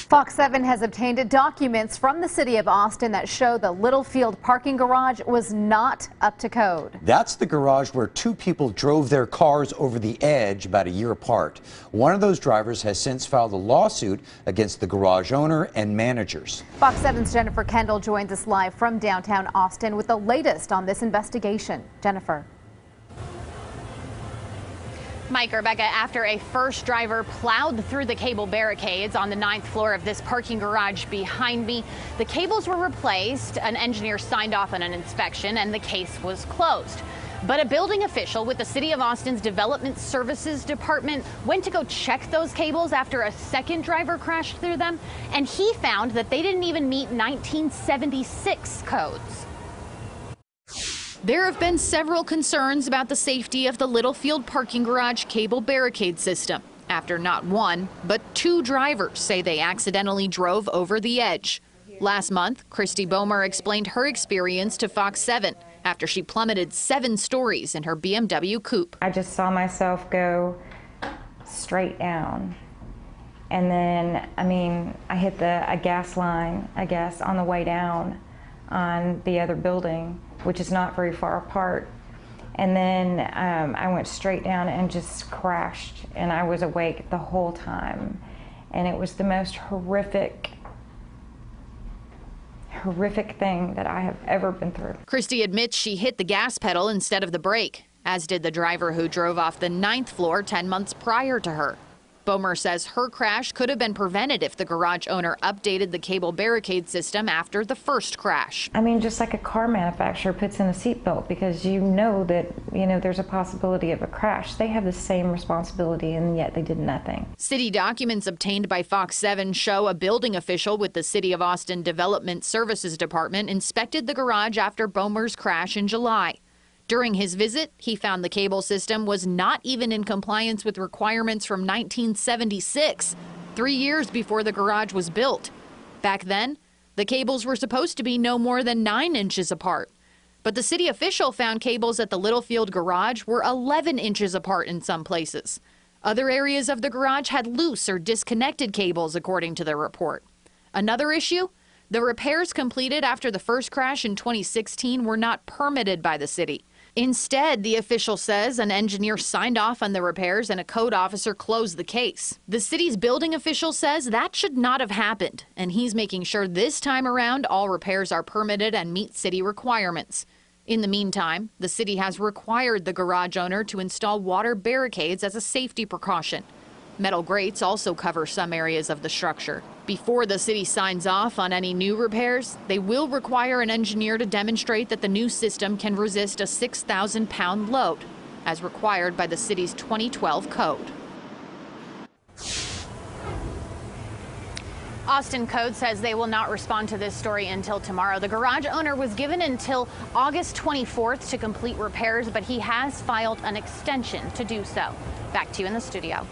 Fox 7 has obtained documents from the city of Austin that show the Littlefield parking garage was not up to code. That's the garage where two people drove their cars over the edge about a year apart. One of those drivers has since filed a lawsuit against the garage owner and managers. Fox 7's Jennifer Kendall joins us live from downtown Austin with the latest on this investigation. Jennifer. Mike, Rebecca, after a first driver plowed through the cable barricades on the 9th floor of this parking garage behind me, the cables were replaced, an engineer signed off on an inspection, and the case was closed. But a building official with the City of Austin's Development Services Department went to go check those cables after a second driver crashed through them, and he found that they didn't even meet 1976 codes. There have been several concerns about the safety of the Littlefield parking garage cable barricade system after not one, but two drivers say they accidentally drove over the edge. Last month, Christy Bomer explained her experience to Fox 7 after she plummeted 7 stories in her BMW coupe. I just saw myself go straight down. And then, I hit a gas line, I guess, on the way down on the other building, which is not very far apart. And then I went straight down and just crashed, and I was awake the whole time. And it was the most horrific thing that I have ever been through. Christy admits she hit the gas pedal instead of the brake, as did the driver who drove off the 9th floor 10 months prior to her. Bomer says her crash could have been prevented if the garage owner updated the cable barricade system after the first crash. Just like a car manufacturer puts in a seatbelt because you know that, there's a possibility of a crash. They have the same responsibility, and yet they did nothing. City documents obtained by Fox 7 show a building official with the City of Austin Development Services Department inspected the garage after Bomer's crash in July. During his visit, he found the cable system was not even in compliance with requirements from 1976, 3 years before the garage was built. Back then, the cables were supposed to be no more than 9 inches apart. But the city official found cables at the Littlefield garage were 11 inches apart in some places. Other areas of the garage had loose or disconnected cables, according to the report. Another issue? The repairs completed after the first crash in 2016 were not permitted by the city. Instead, the official says an engineer signed off on the repairs and a code officer closed the case. The city's building official says that should not have happened, and he's making sure this time around all repairs are permitted and meet city requirements. In the meantime, the city has required the garage owner to install water barricades as a safety precaution. Metal grates also cover some areas of the structure. Before the city signs off on any new repairs, they will require an engineer to demonstrate that the new system can resist a 6,000-pound load, as required by the city's 2012 code. Austin Code says they will not respond to this story until tomorrow. The garage owner was given until August 24th to complete repairs, but he has filed an extension to do so. Back to you in the studio.